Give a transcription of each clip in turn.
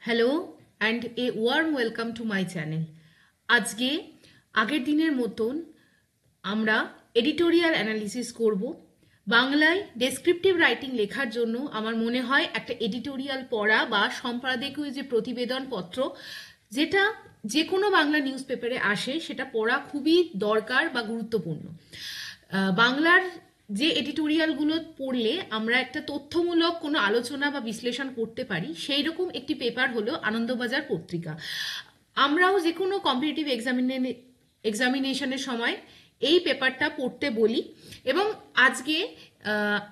Hello and a warm welcome to my channel. আজকে আগের দিনের মতন আমরা এডিটোরিয়াল অ্যানালিসিস করব। বাংলায় ডেসক্রিপটিভ রাইটিং লেখার জন্য আমার মনে হয় একটা এডিটোরিয়াল পড়া বা সম্পাদকীয় যে প্রতিবেদন পত্র, যেটা যে কোনো বাংলা নিউজ পেপারে আসে, সেটা পড়া খুবই দরকার বা গুরুত্বপূর্ণ। বাংলার যে এডিটোরিয়ালগুলো পড়লে আমরা একটা তথ্যমূলক কোনো আলোচনা বা বিশ্লেষণ করতে পারি, সেই রকম একটি পেপার হলো আনন্দবাজার পত্রিকা। আমরাও যে কোনো কম্পিটিটিভ এক্সামিনেশনের সময় এই পেপারটা পড়তে বলি। এবং আজকে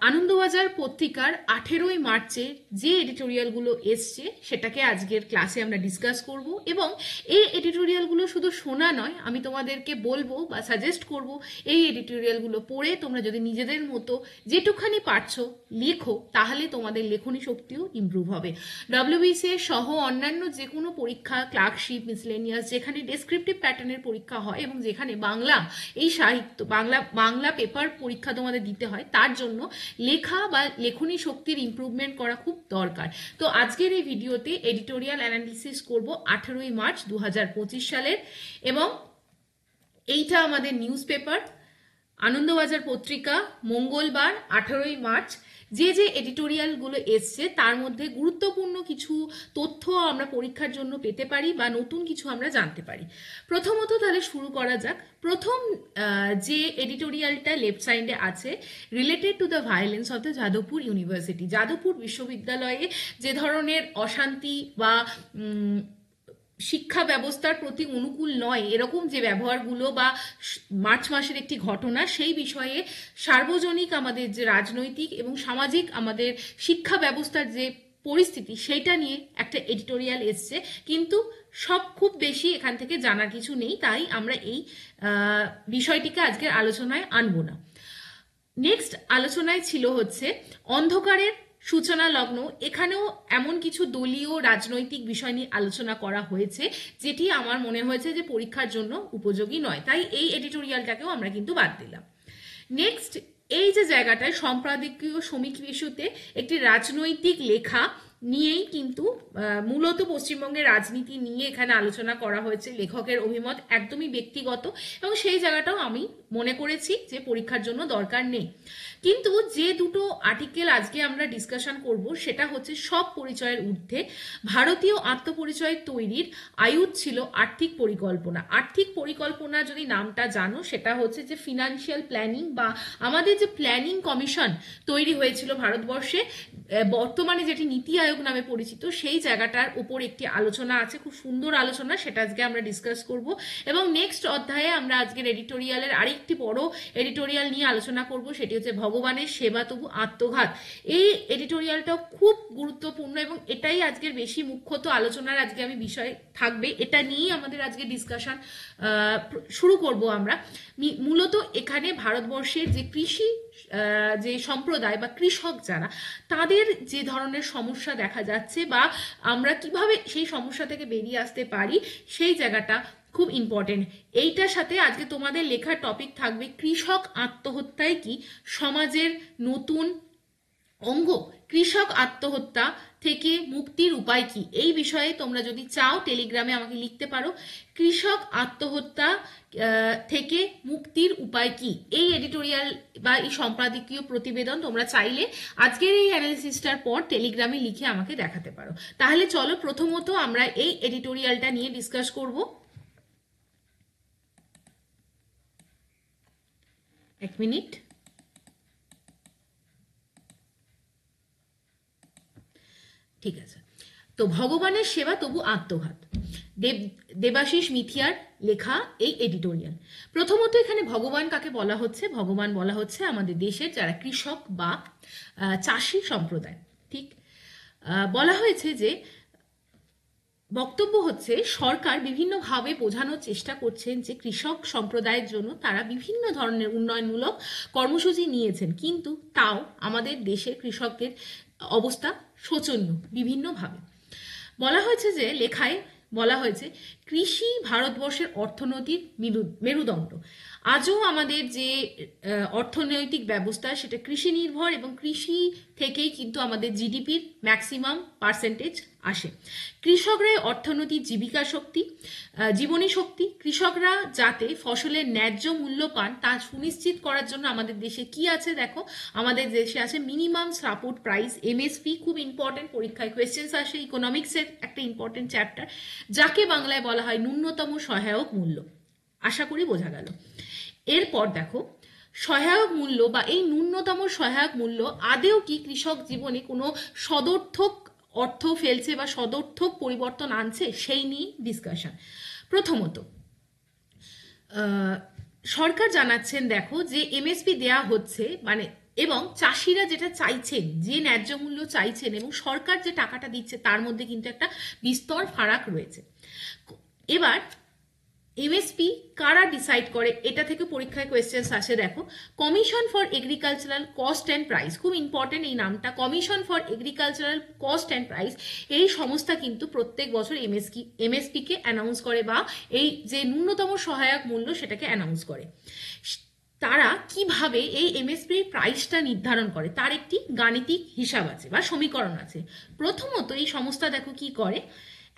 আনন্দবাজার পত্রিকার 18ই মার্চে যে এডিটোরিয়ালগুলো এসছে সেটাকে আজকের ক্লাসে আমরা ডিসকাস করব। এবং এই এডিটোরিয়ালগুলো শুধু শোনা নয়, আমি তোমাদেরকে বলবো বা সাজেস্ট করব এই এডিটোরিয়ালগুলো পড়ে তোমরা যদি নিজেদের মতো যেটুখানি পারছো লেখো, তাহলে তোমাদের লেখনী শক্তিও ইমপ্রুভ হবে। ডব্লিউবিসিএ সহ অন্যান্য যে কোনো পরীক্ষা, ক্লার্কশিপ, মিসলেনিয়াস, যেখানে ডেসক্রিপটিভ প্যাটার্নের পরীক্ষা হয় এবং যেখানে বাংলা এই সাহিত্য বাংলা পেপার পরীক্ষা তোমাদের দিতে হয়, তার জন্য লেখা বা লেখনী শক্তির ইমপ্রুভমেন্ট করা খুব দরকার। তো আজকের এই ভিডিওতে এডিটোরিয়াল অ্যানালিসিস করব 18ই মার্চ 2025 সালের। এবং এইটা আমাদের নিউজ পেপার আনন্দবাজার পত্রিকা, মঙ্গলবার 18ই মার্চ। যে যে এডিটোরিয়ালগুলো এসছে তার মধ্যে গুরুত্বপূর্ণ কিছু তথ্য আমরা পরীক্ষার জন্য পেতে পারি বা নতুন কিছু আমরা জানতে পারি। প্রথমত তাহলে শুরু করা যাক। প্রথম যে এডিটোরিয়ালটা লেফট সাইডে আছে, related to the violence of the Jadavpur university. Jadavpur বিশ্ববিদ্যালয়ে যে ধরনের অশান্তি বা শিক্ষা ব্যবস্থার প্রতি অনুকূল নয় এরকম যে ব্যবহারগুলো বা মার্চ মাসের একটি ঘটনা, সেই বিষয়ে সার্বজনিক আমাদের যে রাজনৈতিক এবং সামাজিক আমাদের শিক্ষা ব্যবস্থার যে পরিস্থিতি, সেইটা নিয়ে একটা এডিটোরিয়াল এসছে। কিন্তু সব খুব বেশি এখান থেকে জানার কিছু নেই, তাই আমরা এই বিষয়টিকে আজকের আলোচনায় আনবো না। নেক্সট আলোচনায় ছিল হচ্ছে অন্ধকারের সূচনা লগ্ন। এখানেও এমন কিছু দলীয় রাজনৈতিক বিষয় নিয়ে আলোচনা করা হয়েছে যেটি আমার মনে হয়েছে যে পরীক্ষার জন্য উপযোগী নয়, তাই এই এডিটোরিয়ালটাকেও আমরা কিন্তু বাদ দিলাম। নেক্সট এই যে জায়গাটায় সম্পাদকীয় সমীক্ষা ইস্যুতে একটি রাজনৈতিক লেখা নিয়েই কিন্তু মূলত পশ্চিমবঙ্গের রাজনীতি নিয়ে এখানে আলোচনা করা হয়েছে। লেখকের অভিমত একদমই ব্যক্তিগত এবং সেই জায়গাটাও আমি মনে করেছি যে পরীক্ষার জন্য দরকার নেই। কিন্তু যে দুটো আর্টিকেল আজকে আমরা ডিসকাশন করব সেটা হচ্ছে সব পরিচয়ের ঊর্ধ্বে। ভারতীয় আত্মপরিচয় তৈরির আয়ুধ ছিল আর্থিক পরিকল্পনা। আর্থিক পরিকল্পনা যদি নামটা জানো, সেটা হচ্ছে যে ফিনান্সিয়াল প্ল্যানিং বা আমাদের যে প্ল্যানিং কমিশন তৈরি হয়েছিল ভারতবর্ষে, বর্তমানে যেটি নীতি আয়োগ নামে পরিচিত, সেই জায়গাটার উপর একটি আলোচনা আছে, খুব সুন্দর আলোচনা, সেটা আজকে আমরা ডিসকাস করব। এবং নেক্সট অধ্যায়ে আমরা আজকের এডিটোরিয়ালের আরেকটি বড় এডিটোরিয়াল নিয়ে আলোচনা করব, সেটি হচ্ছে ভগবানের সেবা তবু আত্মঘাত। এই এডিটোরিয়ালটাও খুব গুরুত্বপূর্ণ এবং এটাই আজকের বেশি মুখ্যত আলোচনার আজকে আমি বিষয় থাকবে। এটা নিয়েই আমাদের আজকে ডিসকাশন শুরু করব আমরা। মূলত এখানে ভারতবর্ষের যে কৃষি যে সম্প্রদায় বা কৃষক যারা, তাদের যে ধরনের সমস্যা দেখা যাচ্ছে বা আমরা কিভাবে সেই সমস্যা থেকে বেরিয়ে আসতে পারি, সেই জায়গাটা খুব ইম্পর্টেন্ট। এইটার সাথে আজকে তোমাদের লেখার টপিক থাকবে কৃষক আত্মহত্যায় কি সমাজের নতুন অঙ্গ, কৃষক আত্মহত্যা থেকে মুক্তির উপায় কি। এই বিষয়ে তোমরা যদি চাও টেলিগ্রামে আমাকে লিখতে পারো, কৃষক আত্মহত্যা থেকে মুক্তির উপায় কি। এই এডিটোরিয়াল বা এই সম্পাদকীয় প্রতিবেদন তোমরা চাইলে আজকের এই অ্যানালিসিসটার পর টেলিগ্রামে লিখে আমাকে দেখাতে পারো। তাহলে চলো প্রথমত আমরা এই এডিটোরিয়ালটা নিয়ে ডিসকাস করব। এক মিনিট। ঠিক আছে, তো ভগবানের সেবা তবু আত্মঘাত, দেবাশিস মিথিয়ার লেখা এই এডিটোরিয়াল। প্রথমত এখানে ভগবান কাকে বলা হচ্ছে? ভগবান বলা হচ্ছে আমাদের দেশের যারা কৃষক বা চাষি সম্প্রদায়। ঠিক বলা হয়েছে যে বক্তব্য হচ্ছে সরকার বিভিন্নভাবে বোঝানোর চেষ্টা করছেন যে কৃষক সম্প্রদায়ের জন্য তারা বিভিন্ন ধরনের উন্নয়নমূলক কর্মসূচি নিয়েছেন, কিন্তু তাও আমাদের দেশের কৃষকদের অবস্থা শোচনীয় বিভিন্নভাবে। বলা হয়েছে যে লেখায় বলা হয়েছে কৃষি ভারতবর্ষের অর্থনীতির মেরুদণ্ড। আজও আমাদের যে অর্থনৈতিক ব্যবস্থা সেটা কৃষি নির্ভর, এবং কৃষি থেকেই কিন্তু আমাদের জিডিপির ম্যাক্সিমাম পার্সেন্টেজ আসে। কৃষকরাই অর্থনৈতিক জীবিকা শক্তি, জীবনী শক্তি। কৃষকরা যাতে ফসলের ন্যায্য মূল্য পান তা সুনিশ্চিত করার জন্য আমাদের দেশে কি আছে দেখো, আমাদের দেশে আছে মিনিমাম সাপোর্ট প্রাইস, এমএসপি। খুব ইম্পর্টেন্ট, পরীক্ষায় কোয়েশ্চেন্স আসে, ইকোনমিক্সের একটা ইম্পর্টেন্ট চ্যাপ্টার, যাকে বাংলায় বলা হয় ন্যূনতম সহায়ক মূল্য। আশা করি বোঝা গেল। এরপর দেখো, সহায়ক মূল্য বা এই ন্যূনতম সহায়ক মূল্য আদেও কি কৃষক জীবনে কোনো সদর্থক অর্থ ফেলছে বা সদর্থক পরিবর্তন আনছে, সেই নিয়ে ডিসকাশন। প্রথমত, সরকার জানাচ্ছেন দেখো যে এমএসপি দেয়া হচ্ছে, মানে এবং চাষিরা যেটা চাইছেন, যে ন্যায্য মূল্য চাইছেন এবং সরকার যে টাকাটা দিচ্ছে, তার মধ্যে কিন্তু একটা বিস্তর ফারাক রয়েছে। এবার এমএসপি কারা ডিসাইড করে, এটা থেকে পরীক্ষায় কোয়েশ্চেন্স আসে দেখো, commission for agricultural cost and price. খুব ইম্পর্টেন্ট এই নামটা, commission for agricultural cost and price. এই সংস্থা কিন্তু প্রত্যেক বছর এমএসপিকে অ্যানাউন্স করে, বা এই যে ন্যূনতম সহায়ক মূল্য সেটাকে অ্যানাউন্স করে। তারা কিভাবে এই এমএসপির প্রাইসটা নির্ধারণ করে তার একটি গাণিতিক হিসাব আছে বা সমীকরণ আছে। প্রথমত এই সংস্থা দেখো কি করে,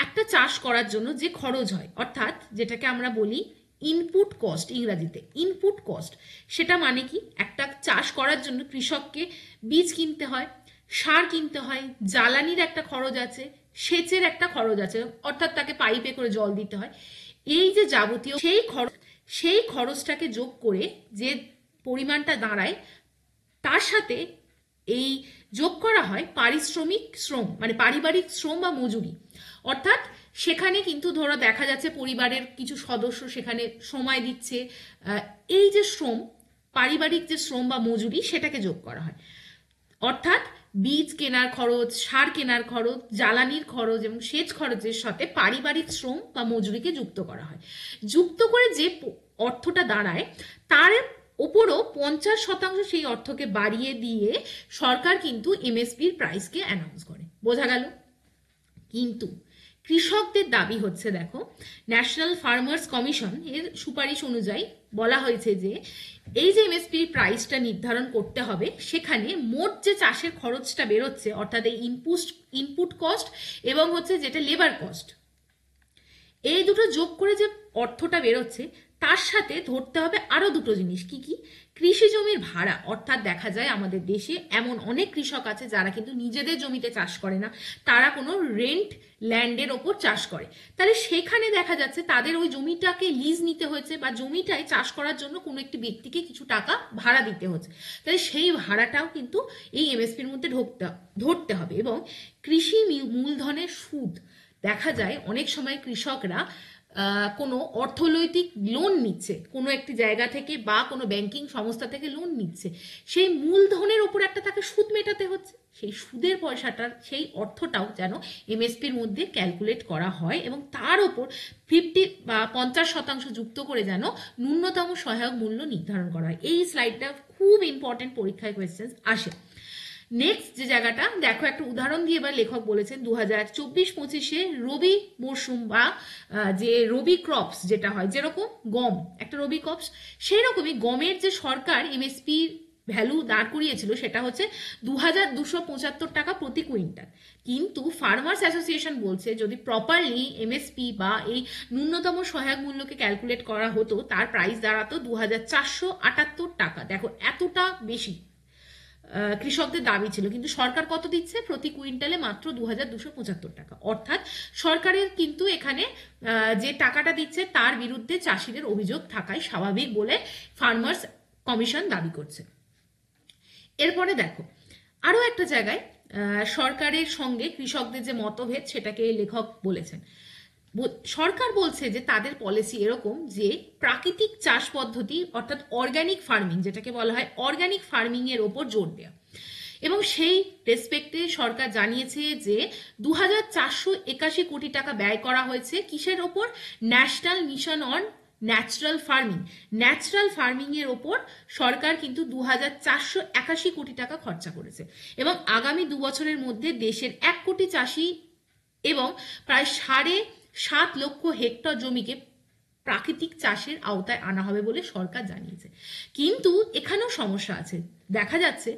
একটা চাষ করার জন্য যে খরচ হয়, অর্থাৎ যেটাকে আমরা বলি ইনপুট কস্ট, ইংরাজিতে ইনপুট কস্ট, সেটা মানে কি, একটা চাষ করার জন্য কৃষককে বীজ কিনতে হয়, সার কিনতে হয়, জ্বালানির একটা খরচ আছে, সেচের একটা খরচ আছে, অর্থাৎ তাকে পাইপে করে জল দিতে হয়। এই যে যাবতীয় সেই খরচটাকে যোগ করে যে পরিমাণটা দাঁড়ায়, তার সাথে এই যোগ করা হয় পারিশ্রমিক শ্রম, মানে পারিবারিক শ্রম বা মজুরি। অর্থাৎ সেখানে কিন্তু ধরো দেখা যাচ্ছে পরিবারের কিছু সদস্য সেখানে সময় দিচ্ছে, এই যে শ্রম, পারিবারিক যে শ্রম বা মজুরি, সেটাকে যোগ করা হয়। অর্থাৎ বীজ কেনার খরচ, সার কেনার খরচ, জ্বালানির খরচ এবং সেচ খরচের সাথে পারিবারিক শ্রম বা মজুরিকে যুক্ত করা হয়। যুক্ত করে যে অর্থটা দাঁড়ায়, তার ওপরও 50% সেই অর্থকে বাড়িয়ে দিয়ে সরকার কিন্তু এমএসপির প্রাইসকে অ্যানাউন্স করে। বোঝা গেল? কিন্তু কৃষকদের দাবি হচ্ছে দেখো, ন্যাশনাল ফার্মার্স কমিশন এর সুপারিশ অনুযায়ী বলা হয়েছে যে এই যে এমএসপির প্রাইসটা নির্ধারণ করতে হবে, সেখানে মোট যে চাষের খরচটা বেরোচ্ছে, অর্থাৎ এই ইনপুট কস্ট এবং হচ্ছে যেটা লেবার কস্ট, এই দুটো যোগ করে যে অর্থটা বেরোচ্ছে, তার সাথে ধরতে হবে আরো দুটো জিনিস। কি কি? কৃষি জমির ভাড়া, অর্থাৎ দেখা যায় আমাদের দেশে এমন অনেক কৃষক আছে যারা কিন্তু নিজেদের জমিতে চাষ করে না, তারা কোনো রেন্ট ল্যান্ডের ওপর চাষ করে। তাহলে সেখানে দেখা যাচ্ছে তাদের ওই জমিটাকে লিজ নিতে হয়েছে, বা জমিটায় চাষ করার জন্য কোনো একটি ব্যক্তিকে কিছু টাকা ভাড়া দিতে হচ্ছে। তাহলে সেই ভাড়াটাও কিন্তু এই এমএসপির মধ্যে ধরতে হবে। এবং কৃষি মূলধনের সুদ, দেখা যায় অনেক সময় কৃষকরা কোনো অর্থনৈতিক লোন নিচ্ছে কোনো একটি জায়গা থেকে বা কোনো ব্যাংকিং সংস্থা থেকে লোন নিচ্ছে, সেই মূলধনের ওপর একটা তাকে সুদ মেটাতে হচ্ছে। সেই সুদের পয়সাটার, সেই অর্থটাও যেন এমএসপির মধ্যে ক্যালকুলেট করা হয় এবং তার ওপর 50% যুক্ত করে যেন ন্যূনতম সহায়ক মূল্য নির্ধারণ করা হয়। এই স্লাইডটা খুব ইম্পর্টেন্ট, পরীক্ষায় কোয়েশ্চেন আসে। নেক্সট যে জায়গাটা দেখো, একটা উদাহরণ দিয়ে এবার লেখক বলেছেন 2024-25-এ রবি মরশুম বা যে রবি ক্রপস যেটা হয়, যেরকম গম একটা রবি ক্রপস, সেই রকমই গমের যে সরকার এমএসপি ভ্যালু দাঁড় করিয়েছিল সেটা হচ্ছে 2275 টাকা প্রতি কুইন্টাল। কিন্তু ফার্মার্স অ্যাসোসিয়েশন বলছে যদি প্রপারলি এমএসপি বা এই ন্যূনতম সহায়ক মূল্যকে ক্যালকুলেট করা হতো, তার প্রাইস দাঁড়াতো 2478 টাকা। দেখো এতটা বেশি কৃষকদের দাবি ছিল, কিন্তু সরকার কত দিচ্ছে? প্রতি কুইন্টালে মাত্র 2275 টাকা। অর্থাৎ সরকারের কিন্তু এখানে যে টাকাটা দিচ্ছে তার বিরুদ্ধে চাষিদের অভিযোগ থাকাই স্বাভাবিক বলে ফার্মার্স কমিশন দাবি করছে। এরপরে দেখো আরো একটা জায়গায় সরকারের সঙ্গে কৃষকদের যে মতভেদ, সেটাকে লেখক বলেছেন। সরকার বলছে যে তাদের পলিসি এরকম যে প্রাকৃতিক চাষ পদ্ধতি, অর্থাৎ অর্গানিক ফার্মিং, যেটাকে বলা হয় অর্গানিক ফার্মিং এর ওপর জোর দেওয়া। এবং সেই রেসপেক্টে সরকার জানিয়েছে যে 2481 কোটি টাকা ব্যয় করা হয়েছে কিসের ওপর? National mission on natural farming. Natural farming এর ওপর সরকার কিন্তু 2481 কোটি টাকা খরচা করেছে। এবং আগামী 2 বছরের মধ্যে দেশের 1 কোটি চাষি এবং প্রায় 7.5 লক্ষ হেক্টর জমিকে প্রাকৃতিক চাষের আওতায় আনা হবে বলে সরকার জানিয়েছে। কিন্তু এখানেও সমস্যা আছে। দেখা যাচ্ছে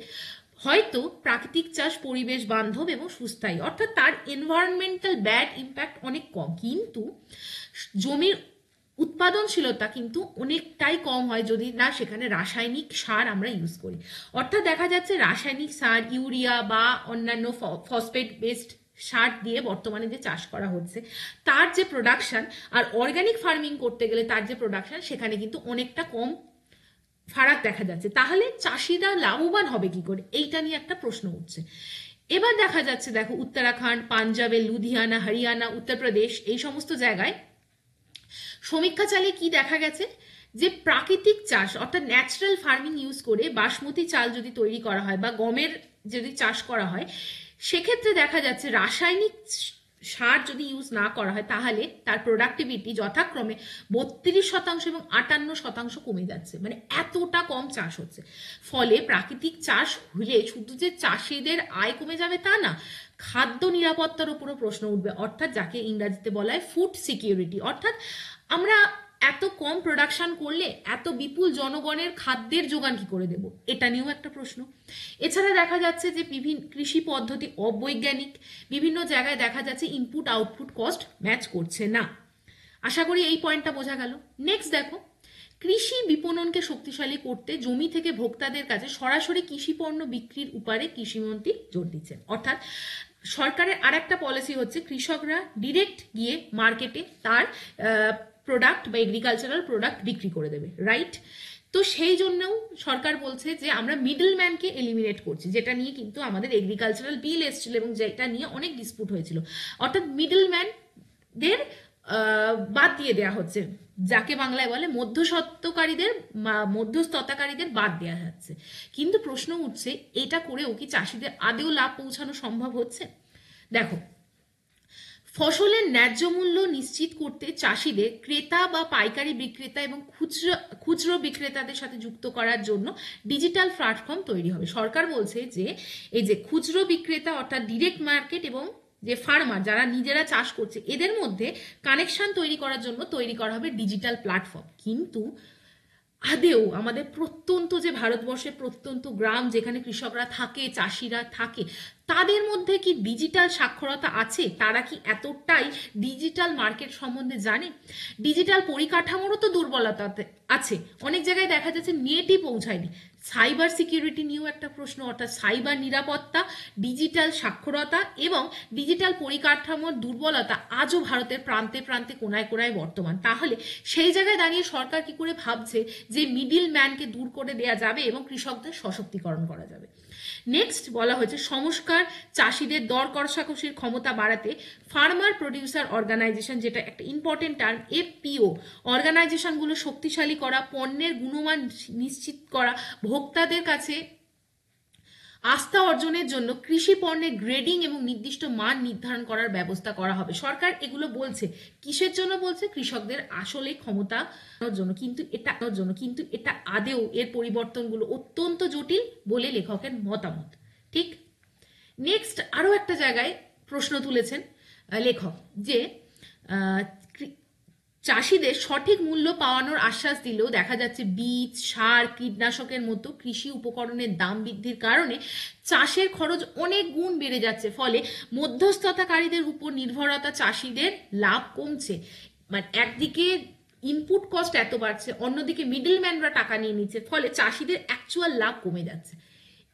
হয়তো প্রাকৃতিক চাষ পরিবেশ বান্ধব এবং সুস্থায়ী, অর্থাৎ তার এনভায়রনমেন্টাল ব্যাড ইম্প্যাক্ট অনেক কম, কিন্তু জমির উৎপাদনশীলতা কিন্তু অনেকটাই কম হয় যদি না সেখানে রাসায়নিক সার আমরা ইউজ করি। অর্থাৎ দেখা যাচ্ছে রাসায়নিক সার, ইউরিয়া বা অন্যান্য ফসফেট বেসড সার দিয়ে বর্তমানে যে চাষ করা হচ্ছে তার যে প্রোডাকশন আর অর্গানিক ফার্মিং করতে গেলে তার যে প্রোডাকশন সেখানে কিন্তু অনেকটা কম ফারাক দেখা যাচ্ছে। তাহলে চাষিরা লাভবান হবে কি করে, এইটা নিয়ে একটা প্রশ্ন উঠছে। এবার দেখা যাচ্ছে দেখো উত্তরাখণ্ড, পাঞ্জাবে, লুধিয়ানা, হরিয়ানা, উত্তরপ্রদেশ এই সমস্ত জায়গায় সমীক্ষা চালিয়ে কি দেখা গেছে যে প্রাকৃতিক চাষ অর্থাৎ ন্যাচারাল ফার্মিং ইউজ করে বাসমতি চাল যদি তৈরি করা হয় বা গমের যদি চাষ করা হয়, সেক্ষেত্রে দেখা যাচ্ছে রাসায়নিক সার যদি ইউজ না করা হয় তাহলে তার প্রোডাক্টিভিটি যথাক্রমে 32% এবং 58% কমে যাচ্ছে। মানে এতটা কম চাষ হচ্ছে। ফলে প্রাকৃতিক চাষ হলে শুধু যে চাষিদের আয় কমে যাবে তা না, খাদ্য নিরাপত্তার উপরও প্রশ্ন উঠবে, অর্থাৎ যাকে ইংরাজিতে বলা হয় ফুড সিকিউরিটি। অর্থাৎ আমরা এত কম প্রোডাকশন করলে এত বিপুল জনগণের খাদ্যের যোগান কি করে দেব, এটা নিয়েও একটা প্রশ্ন। এছাড়া দেখা যাচ্ছে যে বিভিন্ন কৃষি পদ্ধতি অবৈজ্ঞানিক, বিভিন্ন জায়গায় দেখা যাচ্ছে ইনপুট আউটপুট কস্ট ম্যাচ করছে না। আশা করি এই পয়েন্টটা বোঝা গেল। নেক্সট দেখো, কৃষি বিপণনকে শক্তিশালী করতে জমি থেকে ভোক্তাদের কাছে সরাসরি কৃষি পণ্য বিক্রির উপরে কৃষিমন্ত্রী জোর দিচ্ছেন। অর্থাৎ সরকারের আর একটা পলিসি হচ্ছে কৃষকরা ডিরেক্ট গিয়ে মার্কেটে তার প্রোডাক্ট বা এগ্রিকালচারাল প্রোডাক্ট বিক্রি করে দেবে, রাইট? তো সেই জন্যও সরকার বলছে যে আমরা মিডল ম্যানকে এলিমিনেট করছি, যেটা নিয়ে কিন্তু আমাদের এগ্রিকালচারাল বিল এসেছিল এবং যেটা নিয়ে অনেক ডিসপুট হয়েছিল। অর্থাৎ মিডল ম্যানদের বাদ দিয়ে দেওয়া হচ্ছে, যাকে বাংলায় বলে মধ্যস্থতাকারীদের বাদ দেওয়া যাচ্ছে। কিন্তু প্রশ্ন উঠছে এটা করেও কি চাষিদের আদেও লাভ পৌঁছানো সম্ভব হচ্ছে? দেখো, ফসলের ন্যায্য মূল্য নিশ্চিত করতে চাষিদের ক্রেতা বা পাইকারি বিক্রেতা এবং খুচরো বিক্রেতাদের সাথে যুক্ত করার জন্য ডিজিটাল প্ল্যাটফর্ম তৈরি হবে। সরকার বলছে যে এই যে খুচরো বিক্রেতা অর্থাৎ ডিরেক্ট মার্কেট এবং যে ফার্মার যারা নিজেরা চাষ করছে এদের মধ্যে কানেকশন তৈরি করার জন্য তৈরি করা হবে ডিজিটাল প্ল্যাটফর্ম। কিন্তু আদেও আমাদের প্রত্যন্ত যে ভারতবর্ষের প্রত্যন্ত গ্রাম যেখানে কৃষকরা থাকে, চাষিরা থাকে, তাদের মধ্যে কি ডিজিটাল সাক্ষরতা আছে? তারা কি এতটাই ডিজিটাল মার্কেট সম্বন্ধে জানে? ডিজিটাল পরিকাঠামোরও তো দুর্বলতা আছে। অনেক জায়গায় দেখা যাচ্ছে নেটই পৌঁছায়নি। সাইবার সিকিউরিটি নিয়েও একটা প্রশ্ন, অর্থাৎ সাইবার নিরাপত্তা, ডিজিটাল সাক্ষরতা এবং ডিজিটাল পরিকাঠামোর দুর্বলতা আজও ভারতের প্রান্তে প্রান্তে কোনায় কোনায় বর্তমান। তাহলে সেই জায়গায় দাঁড়িয়ে সরকার কি করে ভাবছে যে মিডিল ম্যানকে দূর করে দেওয়া যাবে এবং কৃষকদের সশক্তিকরণ করা যাবে? নেক্সট বলা হয়েছে সংস্কার, চাষিদের দর কষাকষির ক্ষমতা বাড়াতে ফার্মার প্রডিউসার অর্গানাইজেশন, যেটা একটা ইম্পর্টেন্ট টার্ম, এফপিও অর্গানাইজেশনগুলো শক্তিশালী করা, পণ্যের গুণমান নিশ্চিত করা, ভোক্তাদের কাছে আস্থা অর্জনের জন্য কৃষি পণ্যের গ্রেডিং এবং নির্দিষ্ট মান নির্ধারণ করার ব্যবস্থা করা হবে। সরকার এগুলো বলছে কিসের জন্য? বলছে কৃষকদের আসলে ক্ষমতা জন্য। কিন্তু এটা আদেও এর পরিবর্তনগুলো অত্যন্ত জটিল বলে লেখকের মতামত। ঠিক। নেক্সট আরো একটা জায়গায় প্রশ্ন তুলেছেন লেখক যে চাষিদের সঠিক মূল্য পাওয়ানোর আশ্বাস দিলেও দেখা যাচ্ছে বীজ, সার, কীটনাশকের মতো কৃষি উপকরণের দাম বৃদ্ধির কারণে চাষের খরচ অনেক গুণ বেড়ে যাচ্ছে। ফলে মধ্যস্থতাকারীদের উপর নির্ভরতা, চাষিদের লাভ কমছে। মানে একদিকে ইনপুট কস্ট এত বাড়ছে, অন্যদিকে মিডলম্যানরা টাকা নিয়ে নিচ্ছে, ফলে চাষিদের অ্যাকচুয়াল লাভ কমে যাচ্ছে।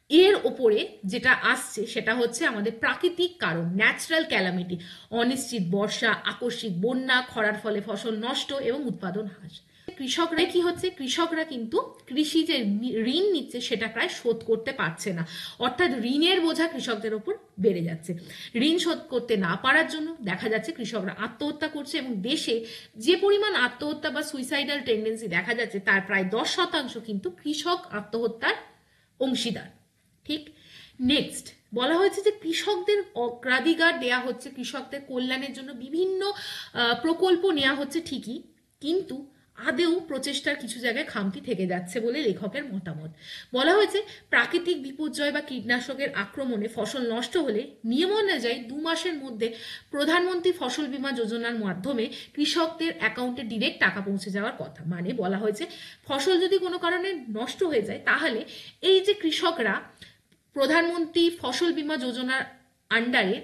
এর ওপরে যেটা আসছে সেটা হচ্ছে আমাদের প্রাকৃতিক কারণ, ন্যাচারাল ক্যালামিটি, অনিশ্চিত বর্ষা, আকস্মিক বন্যা, খরার ফলে ফসল নষ্ট এবং উৎপাদন হ্রাস। কৃষকরা কি হচ্ছে? কৃষকরা কিন্তু কৃষি যে ঋণ নিচ্ছে সেটা প্রায় শোধ করতে পারছে না, অর্থাৎ ঋণের বোঝা কৃষকদের ওপর বেড়ে যাচ্ছে। ঋণ শোধ করতে না পারার জন্য দেখা যাচ্ছে কৃষকরা আত্মহত্যা করছে এবং দেশে যে পরিমাণ আত্মহত্যা বা সুইসাইডাল টেন্ডেন্সি দেখা যাচ্ছে তার প্রায় 10% কিন্তু কৃষক আত্মহত্যার অংশীদার। ঠিক। নেক্সট বলা হয়েছে যে কৃষকদের অগ্রাধিকার দেয়া হচ্ছে, কৃষকদের কল্যাণের জন্য বিভিন্ন প্রকল্প নেওয়া হচ্ছে ঠিকই, কিন্তু আদেও প্রচেষ্টার কিছু জায়গায় খামতি থেকে যাচ্ছে বলে লেখকের মতামত। বলা হয়েছে প্রাকৃতিক বিপর্যয় বা কীটনাশকের আক্রমণে ফসল নষ্ট হলে নিয়ম অনুযায়ী 2 মাসের মধ্যে প্রধানমন্ত্রী ফসল বীমা যোজনার মাধ্যমে কৃষকদের অ্যাকাউন্টে ডিরেক্ট টাকা পৌঁছে যাওয়ার কথা। মানে বলা হয়েছে ফসল যদি কোনো কারণে নষ্ট হয়ে যায় তাহলে এই যে কৃষকরা প্রধানমন্ত্রী ফসল বীমা যোজনার আন্ডারে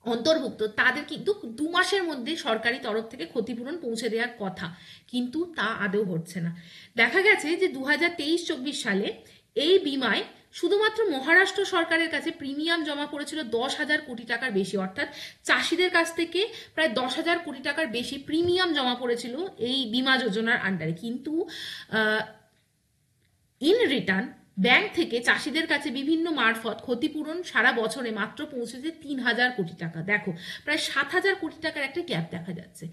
অন্তর্ভুক্ত তাদের কিন্তু 2 মাসের মধ্যে সরকারি তরফ থেকে ক্ষতিপূরণ পৌঁছে দেওয়ার কথা, কিন্তু তা আদৌ হচ্ছে না। দেখা গেছে যে 2023-24 সালে এই বিমায় শুধুমাত্র মহারাষ্ট্র সরকারের কাছে প্রিমিয়াম জমা পড়েছিল 10,000 কোটি টাকার বেশি, অর্থাৎ চাষিদের কাছ থেকে প্রায় 10,000 কোটি টাকার বেশি প্রিমিয়াম জমা পড়েছিল এই বিমা যোজনার আন্ডারে, কিন্তু ইন রিটার্ন ব্যাংক থেকে চাষিদের কাছে বিভিন্ন মারফত ক্ষতিপূরণ সারা বছরে মাত্র পৌঁছেছে 3,000 কোটি টাকা। দেখো প্রায় 7,000 কোটি টাকার একটা গ্যাপ দেখা যাচ্ছে।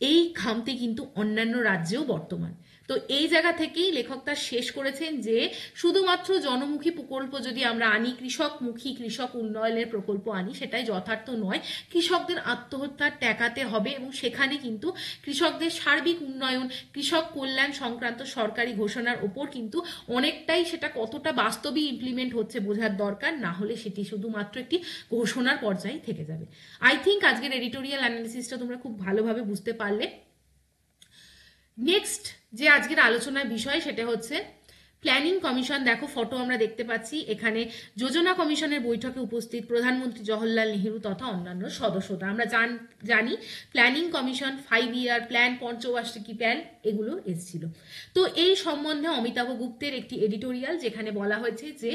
এই খামতি কিন্তু অন্যান্য রাজ্যেও বর্তমান। তো এই জায়গা থেকেই লেখক তার শেষ করেছেন যে শুধুমাত্র জনমুখী প্রকল্প যদি আমরা আনি, কৃষকমুখী কৃষক উন্নয়নের প্রকল্প আনি, সেটাই যথার্থ নয়। কৃষকদের আত্মহত্যা ঠেকাতে হবে এবং সেখানে কিন্তু কৃষকদের সার্বিক উন্নয়ন, কৃষক কল্যাণ সংক্রান্ত সরকারি ঘোষণার ওপর কিন্তু অনেকটাই সেটা কতটা বাস্তবে ইমপ্লিমেন্ট হচ্ছে বোঝার দরকার, না হলে সেটি শুধুমাত্র একটি ঘোষণার পর্যায়ে থেকে যাবে। আই থিঙ্ক আজকের এডিটোরিয়াল অ্যানালিসিসটা তোমরা খুব ভালোভাবে বুঝতে পারলে। নেক্সট যে আজকের আলোচনার বিষয় সেটা হচ্ছে প্ল্যানিং কমিশন। দেখো ফটো আমরা দেখতে পাচ্ছি এখানে যোজনা কমিশনের বৈঠকে উপস্থিত প্রধানমন্ত্রী জওহরলাল নেহেরু তথা অন্যান্য সদস্যরা। আমরা জানি প্ল্যানিং কমিশন 5 ইয়ার প্ল্যান, পঞ্চবার্ষিকী প্ল্যান এগুলো এসেছিল। তো এই সম্বন্ধে অমিতাভ গুপ্তের একটি এডিটোরিয়াল যেখানে বলা হয়েছে যে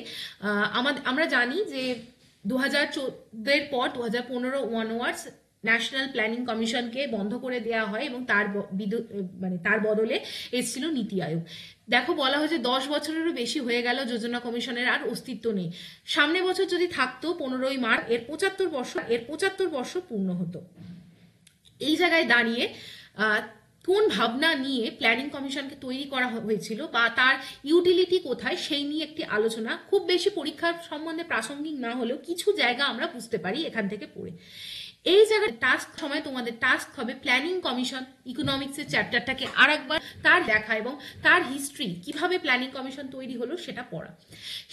আমরা জানি যে 2014 পর 2015 ওয়ানওয়ার্ডস ন্যাশনাল প্ল্যানিং কমিশনকে বন্ধ করে দেওয়া হয় এবং তার বদলে এসেছিল নীতি আয়োগ। দেখো বলা হয়েছে 10 বছরেরও বেশি হয়ে গেল যোজনা কমিশনের আর অস্তিত্ব নেই। সামনে বছর যদি থাকতো 15ই মার্চ এর 75 বর্ষ পূর্ণ হতো। এই জায়গায় দাঁড়িয়ে কোন ভাবনা নিয়ে প্ল্যানিং কমিশনকে তৈরি করা হয়েছিল বা তার ইউটিলিটি কোথায় সেই নিয়ে একটি আলোচনা, খুব বেশি পরীক্ষার সম্বন্ধে প্রাসঙ্গিক না হলেও কিছু জায়গা আমরা বুঝতে পারি এখান থেকে পড়ে। এই জায়গায় তোমাদের টাস্ক হবে প্ল্যানিং কমিশন ইকোনমিক্সের চ্যাপ্টারটাকে আরেকবার তার দেখা এবং তার হিস্ট্রি কিভাবে প্ল্যানিং কমিশন তৈরি হলো সেটা পড়া।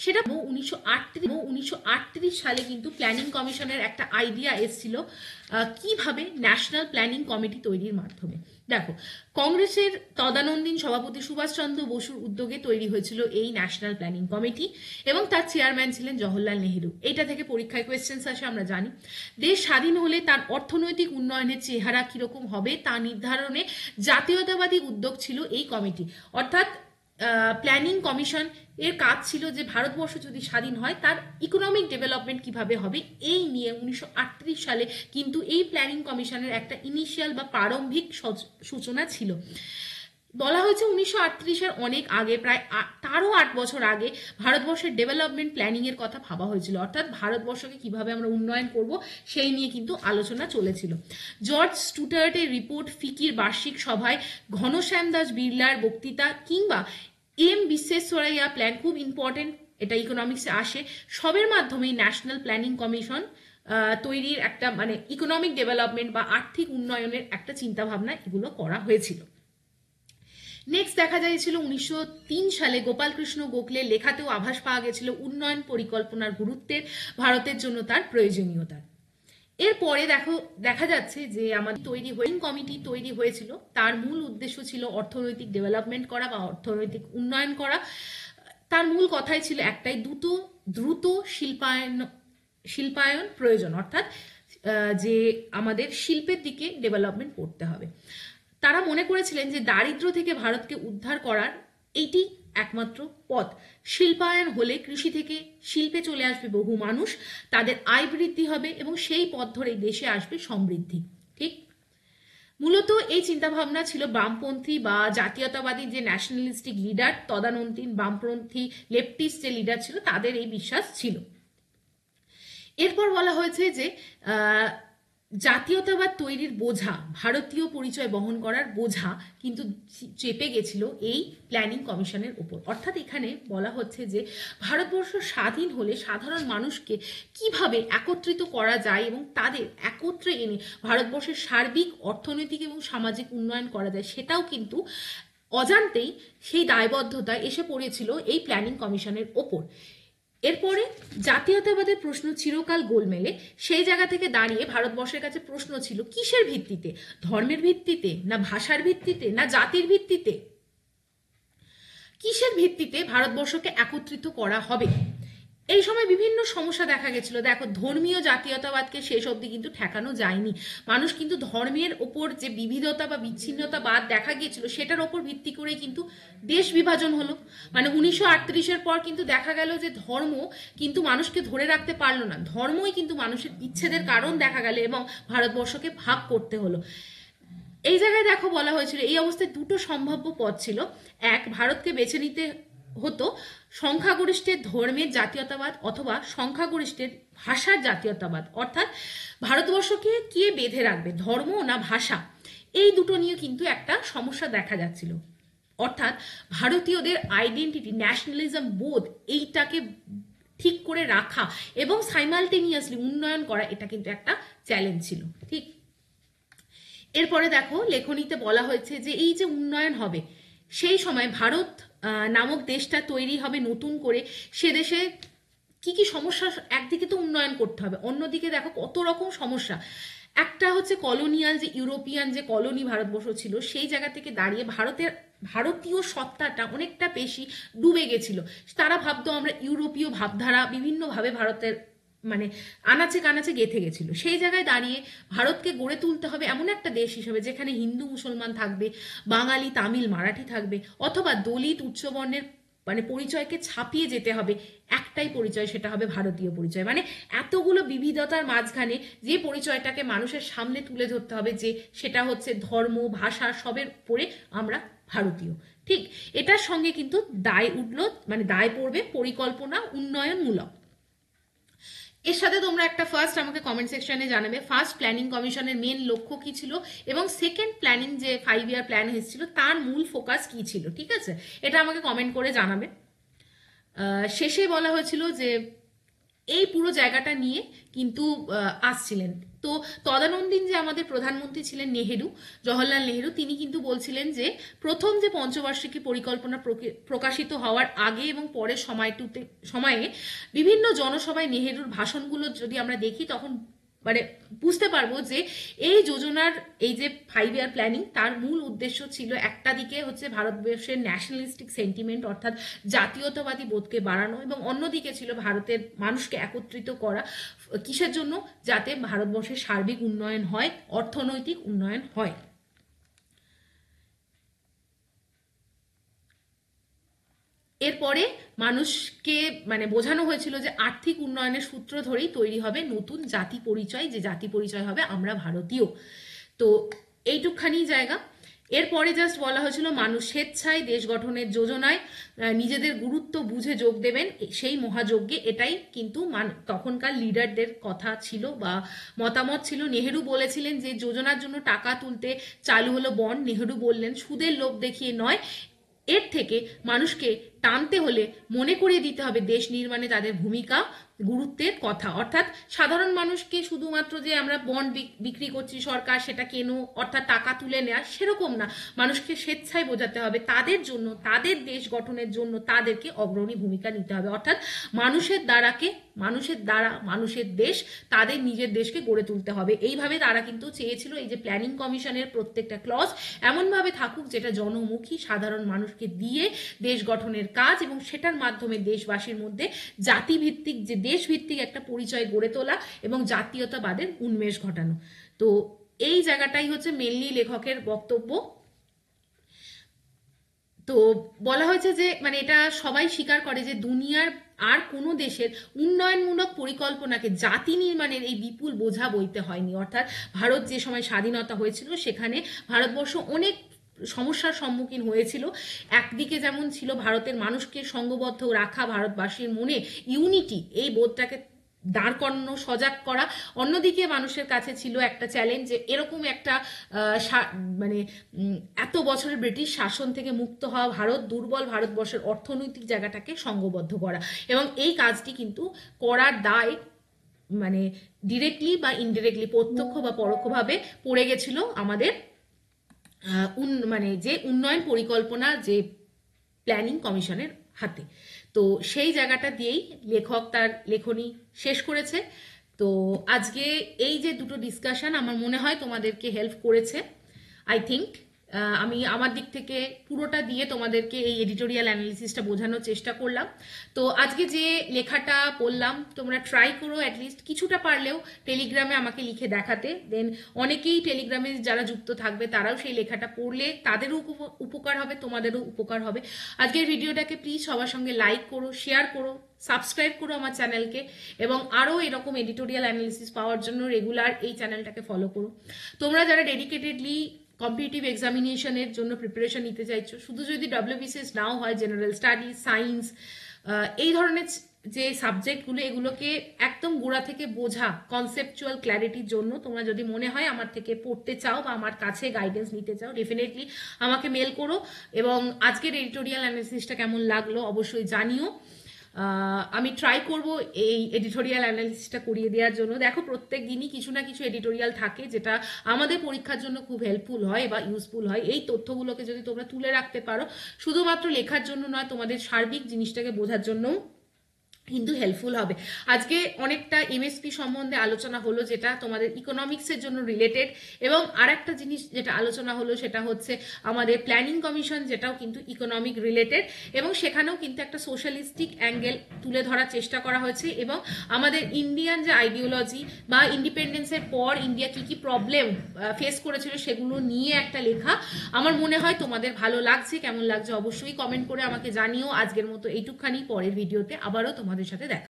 সেটা 1938 সালে কিন্তু প্ল্যানিং কমিশনের একটা আইডিয়া এসেছিল কিভাবে ন্যাশনাল প্ল্যানিং কমিটি তৈরির মাধ্যমে। দেখো কংগ্রেসের তদানীন্তন সভাপতি সুভাষচন্দ্র বসুর উদ্যোগে তৈরি হয়েছিল এই ন্যাশনাল প্ল্যানিং কমিটি এবং তার চেয়ারম্যান ছিলেন জওহরলাল নেহেরু। এটা থেকে পরীক্ষায় কোয়েশ্চেন্স আসে আমরা জানি। দেশ স্বাধীন হলে তার অর্থনৈতিক উন্নয়নের চেহারা কিরকম হবে তা নির্ধারণে জাতীয়তাবাদী উদ্যোগ ছিল এই কমিটি। অর্থাৎ প্ল্যানিং কমিশন এর কাজ ছিল যে ভারতবর্ষ যদি স্বাধীন হয় তার ইকোনমিক ডেভেলপমেন্ট কিভাবে হবে এই নিয়ে 1938 সালে কিন্তু এই প্ল্যানিং কমিশনের একটা ইনিশিয়াল বা প্রারম্ভিক সূচনা ছিল। বলা হয়েছে 1938-এর অনেক আগে, প্রায় তারও 8 বছর আগে ভারতবর্ষের ডেভেলপমেন্ট প্ল্যানিং এর কথা ভাবা হয়েছিল, অর্থাৎ ভারতবর্ষকে কিভাবে আমরা উন্নয়ন করব সেই নিয়ে কিন্তু আলোচনা চলেছিল। জর্জ স্টুটার্টের রিপোর্ট, ফিকির বার্ষিক সভায় ঘনশ্যাম দাস বিড়লার বক্তৃতা কিংবা এম বিশ্বেশ্বরাইয়া প্ল্যান, খুব ইম্পর্টেন্ট, এটা ইকোনমিক্সে আসে, সবের মাধ্যমেই ন্যাশনাল প্ল্যানিং কমিশন তৈরির একটা মানে ইকোনমিক ডেভেলপমেন্ট বা আর্থিক উন্নয়নের একটা চিন্তাভাবনা এগুলো করা হয়েছিল। নেক্সট দেখা যাচ্ছিল 1903 সালে গোপালকৃষ্ণ গোখলের লেখাতেও আভাস পাওয়া গেছিল উন্নয়ন পরিকল্পনার গুরুত্বের, ভারতের জন্য তার প্রয়োজনীয়তা। এরপরে দেখা যাচ্ছে যে আমাদের কমিটি তৈরি হয়েছিল, তার মূল উদ্দেশ্য ছিল অর্থনৈতিক ডেভেলপমেন্ট করা বা অর্থনৈতিক উন্নয়ন করা। তার মূল কথাই ছিল একটাই, দ্রুত শিল্পায়ন প্রয়োজন, অর্থাৎ যে আমাদের শিল্পের দিকে ডেভেলপমেন্ট করতে হবে। তারা মনে করেছিলেন যে দারিদ্র থেকে ভারতকে উদ্ধার করার এইটি একমাত্র পথ। শিল্পায়ন হলে কৃষি থেকে শিল্পে চলে আসবে বহু মানুষ, তাদের আয় বৃদ্ধি হবে এবং সেই পথ ধরেই দেশে আসবে সমৃদ্ধি। ঠিক, মূলত এই চিন্তাভাবনা ছিল বামপন্থী বা জাতীয়তাবাদী যে ন্যাশনালিস্টিক লিডার, তদানীন্তন বামপন্থী লেফটিস্ট যে লিডার ছিল, তাদের এই বিশ্বাস ছিল। এরপর বলা হয়েছে যে জাতীয়তাবাদ তৈরির বোঝা, ভারতীয় পরিচয় বহন করার বোঝা কিন্তু চেপে গেছিল এই প্ল্যানিং কমিশনের উপর। অর্থাৎ এখানে বলা হচ্ছে যে ভারতবর্ষ স্বাধীন হলে সাধারণ মানুষকে কিভাবে একত্রিত করা যায় এবং তাদের একত্রে এনে ভারতবর্ষের সার্বিক অর্থনৈতিক এবং সামাজিক উন্নয়ন করা যায়, সেটাও কিন্তু অজান্তেই সেই দায়বদ্ধতা এসে পড়েছিল এই প্ল্যানিং কমিশনের ওপর। এরপরে জাতীয়তাবাদের প্রশ্ন চিরকাল গোলমেলে। সেই জায়গা থেকে দাঁড়িয়ে ভারতবর্ষের কাছে প্রশ্ন ছিল কিসের ভিত্তিতে, ধর্মের ভিত্তিতে, না ভাষার ভিত্তিতে, না জাতির ভিত্তিতে, কিসের ভিত্তিতে ভারতবর্ষকে একত্রিত করা হবে। এই সময় বিভিন্ন সমস্যা দেখা গেছিল। দেখো, ধর্মীয় জাতীয়তাবাদকে শেষ অবধি কিন্তু ঠেকানো যায়নি। মানুষ কিন্তু ধর্মের ওপর যে বিবিধতা বা বিচ্ছিন্নতাবাদ দেখা গিয়েছিল সেটার ওপর ভিত্তি করে কিন্তু দেশ বিভাজন হলো। মানে 1938-এর পর কিন্তু দেখা গেল যে ধর্ম কিন্তু মানুষকে ধরে রাখতে পারলো না, ধর্মই কিন্তু মানুষের বিচ্ছেদের কারণ দেখা গেল এবং ভারতবর্ষকে ভাগ করতে হলো। এই জায়গায় দেখো বলা হয়েছিল এই অবস্থায় দুটো সম্ভাব্য পথ ছিল। এক, ভারতকে বেছে নিতে হতো সংখ্যাগরিষ্ঠের ধর্মের জাতীয়তাবাদ অথবা সংখ্যাগরিষ্ঠের ভাষার জাতীয়তাবাদ। অর্থাৎ ভারতবর্ষকে কে বেঁধে রাখবে, ধর্ম না ভাষা, এই দুটো নিয়ে কিন্তু একটা সমস্যা দেখা যাচ্ছিল। অর্থাৎ ভারতীয়দের আইডেন্টিটি, ন্যাশনালিজম বোধ, এইটাকে ঠিক করে রাখা এবং সাইমালটেনিয়াসলি উন্নয়ন করা, এটা কিন্তু একটা চ্যালেঞ্জ ছিল। ঠিক। এরপরে দেখো লেখনীতে বলা হয়েছে যে এই যে উন্নয়ন হবে সেই সময় ভারত নামক দেশটা তৈরি হবে নতুন করে, সে দেশে কি কি সমস্যা, একদিকে তো উন্নয়ন করতে হবে, অন্যদিকে দেখো কত রকম সমস্যা। একটা হচ্ছে কলোনিয়াল, যে ইউরোপিয়ান যে কলোনি ভারতবর্ষ ছিল সেই জায়গা থেকে দাঁড়িয়ে ভারতীয় সত্তাটা অনেকটা বেশি ডুবে গেছিল। তারা ভাবতো আমরা ইউরোপীয় ভাবধারা বিভিন্নভাবে ভারতের মানে আনাচে কানাচে গেঁথে গেছিল। সেই জায়গায় দাঁড়িয়ে ভারতকে গড়ে তুলতে হবে এমন একটা দেশ হিসেবে যেখানে হিন্দু মুসলমান থাকবে, বাঙালি তামিল মারাঠি থাকবে, অথবা দলিত উচ্চবর্ণের মানে পরিচয়কে ছাপিয়ে যেতে হবে একটাই পরিচয়, সেটা হবে ভারতীয় পরিচয়। মানে এতগুলো বিবিধতার মাঝখানে যে পরিচয়টাকে মানুষের সামনে তুলে ধরতে হবে যে সেটা হচ্ছে ধর্ম ভাষা সবের পরে আমরা ভারতীয়। ঠিক, এটার সঙ্গে কিন্তু দায় উঠলো, মানে দায় পড়বে পরিকল্পনা উন্নয়নমূলক। এর সাথে তোমরা একটা ফার্স্ট আমাকে কমেন্ট সেকশনে জানাবে ফার্স্ট প্ল্যানিং কমিশনের মেন লক্ষ্য কি ছিল এবং সেকেন্ড প্ল্যানিং যে 5 ইয়ার প্ল্যান হয়েছিল তার মূল ফোকাস কি ছিল। ঠিক আছে, এটা আমাকে কমেন্ট করে জানাবে। শেষে বলা হয়েছিল যে এই পুরো জায়গাটা নিয়ে কিন্তু আসছিলেন তো তদানীন্তন যে আমাদের প্রধানমন্ত্রী ছিলেন নেহেরু, জওহরলাল নেহেরু, তিনি কিন্তু বলছিলেন যে প্রথম যে পঞ্চবার্ষিকী পরিকল্পনা প্রকাশিত হওয়ার আগে এবং পরের সময়ে বিভিন্ন জনসভায় নেহেরুর ভাষণগুলো যদি আমরা দেখি তখন মানে বুঝতে পারবো যে এই যোজনার এই যে 5 ইয়ার প্ল্যানিং তার মূল উদ্দেশ্য ছিল একটা দিকে হচ্ছে ভারতবর্ষের ন্যাশনালিস্টিক সেন্টিমেন্ট অর্থাৎ জাতীয়তাবাদী বোধকে বাড়ানো এবং অন্যদিকে ছিল ভারতের মানুষকে একত্রিত করা। কিসের জন্য? যাতে ভারতবর্ষের সার্বিক উন্নয়ন হয়, অর্থনৈতিক উন্নয়ন হয়। এরপরে মানুষকে মানে বোঝানো হয়েছিল যে আর্থিক উন্নয়নের সূত্র ধরেই তৈরি হবে নতুন জাতি পরিচয়, যে জাতি পরিচয় হবে আমরা ভারতীয়। তো এইটুকখানি জায়গা। এরপরে জাস্ট বলা হয়েছিল মানুষ স্বেচ্ছায় দেশ গঠনের যোজনায় নিজেদের গুরুত্ব বুঝে যোগ দেবেন সেই মহাযজ্ঞে, এটাই কিন্তু তখনকার লিডারদের কথা ছিল বা মতামত ছিল। নেহেরু বলেছিলেন যে যোজনার জন্য টাকা তুলতে চালু হলো বন্ড। নেহেরু বললেন সুদের লোভ দেখিয়ে নয়, এর থেকে মানুষকে টানতে হলে মনে করিয়ে দিতে হবে দেশ নির্মাণে তাদের ভূমিকা গুরুত্বের কথা। অর্থাৎ সাধারণ মানুষকে শুধুমাত্র যে আমরা বন্ড বিক্রি করছি সরকার সেটা কেন অর্থাৎ টাকা তুলে নেওয়া সেরকম না, মানুষকে স্বেচ্ছায় বোঝাতে হবে তাদের জন্য, তাদের দেশ গঠনের জন্য তাদেরকে অগ্রণী ভূমিকা নিতে হবে। অর্থাৎ মানুষের দ্বারা মানুষের দেশ, তাদের নিজের দেশকে গড়ে তুলতে হবে। এইভাবে তারা কিন্তু চেয়েছিল এই যে প্ল্যানিং কমিশনের প্রত্যেকটা ক্লজ এমনভাবে থাকুক যেটা জনমুখী, সাধারণ মানুষকে দিয়ে দেশ গঠনের কাজ এবং সেটার মাধ্যমে দেশবাসীর মধ্যে জাতিভিত্তিক যে দেশভিত্তিক একটা পরিচয় গড়ে তোলা এবং জাতীয়তাবাদের উন্মেষ ঘটানো। তো এই জায়গাটাই হচ্ছে মেনলি লেখকের বক্তব্য। তো বলা হয়েছে যে মানে এটা সবাই স্বীকার করে যে দুনিয়ার আর কোনো দেশের উন্নয়নমূলক পরিকল্পনাকে জাতি নির্মাণের এই বিপুল বোঝা বইতে হয়নি। অর্থাৎ ভারত যে সময় স্বাধীনতা হয়েছিল সেখানে ভারতবর্ষ অনেক সমস্যার সম্মুখীন হয়েছিল। একদিকে যেমন ছিল ভারতের মানুষকে সংঘবদ্ধ রাখা, ভারতবাসীর মনে ইউনিটি এই বোধটাকে দাঁড় করানো, সজাগ করা। অন্যদিকে মানুষের কাছে ছিল একটা চ্যালেঞ্জ যে এরকম একটা মানে এত বছরের ব্রিটিশ শাসন থেকে মুক্ত হওয়া ভারত, দুর্বল ভারতবর্ষের অর্থনৈতিক জায়গাটাকে সংঘবদ্ধ করা, এবং এই কাজটি কিন্তু করার দায় মানে ডিরেক্টলি বা ইনডিরেক্টলি, প্রত্যক্ষ বা পরোক্ষভাবে পড়ে গেছিল আমাদের মানে যে উন্নয়ন পরিকল্পনা, যে প্ল্যানিং কমিশনের হাতে। তো সেই জায়গাটা দিয়েই লেখক তার লেখনী শেষ করেছে। তো আজকে এই যে দুটো ডিসকাশন আমার মনে হয় তোমাদেরকে হেল্প করেছে। আই থিঙ্ক আমি আমার দিক থেকে পুরোটা দিয়ে তোমাদেরকে এই এডিটোরিয়াল অ্যানালিসিসটা বোঝানোর চেষ্টা করলাম। তো আজকে যে লেখাটা বললাম তোমরা ট্রাই করো অ্যাটলিস্ট কিছুটা পারলেও টেলিগ্রামে আমাকে লিখে দেখাতে। দেন অনেকেই টেলিগ্রামে যারা যুক্ত থাকবে তারাও সেই লেখাটা পড়লে তাদেরও উপকার হবে, তোমাদেরও উপকার হবে। আজকের ভিডিওটাকে প্লিজ সবার সঙ্গে লাইক করো, শেয়ার করো, সাবস্ক্রাইব করো আমার চ্যানেলকে, এবং আরও এরকম এডিটোরিয়াল অ্যানালিসিস পাওয়ার জন্য রেগুলার এই চ্যানেলটাকে ফলো করো। তোমরা যারা ডেডিকেটেডলি কম্পিটিটিভ এক্সামিনেশনের জন্য প্রিপারেশন নিতে চাইছো, শুধু যদি ডব্লিউবিসিএস নাও হয়, জেনারেল স্টাডিজ, সায়েন্স, এই ধরনের যে সাবজেক্টগুলো, এগুলোকে একদম গোড়া থেকে বোঝা, কনসেপচুয়াল ক্ল্যারিটির জন্য তোমরা যদি মনে হয় আমার থেকে পড়তে চাও বা আমার কাছে গাইডেন্স নিতে চাও, ডেফিনেটলি আমাকে মেল করো। এবং আজকের এডিটোরিয়াল অ্যানালিসিসটা কেমন লাগলো অবশ্যই জানিও। আমি ট্রাই করব এই এডিটোরিয়াল অ্যানালিসিসটা করিয়ে দেওয়ার জন্য। দেখো প্রত্যেক দিনই কিছু না কিছু এডিটোরিয়াল থাকে যেটা আমাদের পরীক্ষার জন্য খুব হেল্পফুল হয় বা ইউজফুল হয়। এই তথ্যগুলোকে যদি তোমরা তুলে রাখতে পারো, শুধুমাত্র লেখার জন্য নয়, তোমাদের সার্বিক জিনিসটাকে বোঝার জন্যও কিন্তু হেল্পফুল হবে। আজকে অনেকটা এমএসপি সম্বন্ধে আলোচনা হলো, যেটা তোমাদের ইকোনমিক্সের জন্য রিলেটেড, এবং আর একটা জিনিস যেটা আলোচনা হলো সেটা হচ্ছে আমাদের প্ল্যানিং কমিশন, যেটাও কিন্তু ইকোনমিক রিলেটেড, এবং সেখানেও কিন্তু একটা সোশ্যালিস্টিক অ্যাঙ্গেল তুলে ধরার চেষ্টা করা হয়েছে। এবং আমাদের ইন্ডিয়ান যে আইডিওলজি বা ইন্ডিপেন্ডেন্সের পর ইন্ডিয়া কি কি প্রবলেম ফেস করেছিল সেগুলো নিয়ে একটা লেখা। আমার মনে হয় তোমাদের ভালো লাগছে। কেমন লাগছে অবশ্যই কমেন্ট করে আমাকে জানিও। আজকের মতো এইটুকখানি, পরের ভিডিওতে আবারও তোমাদের সাথে দেখা।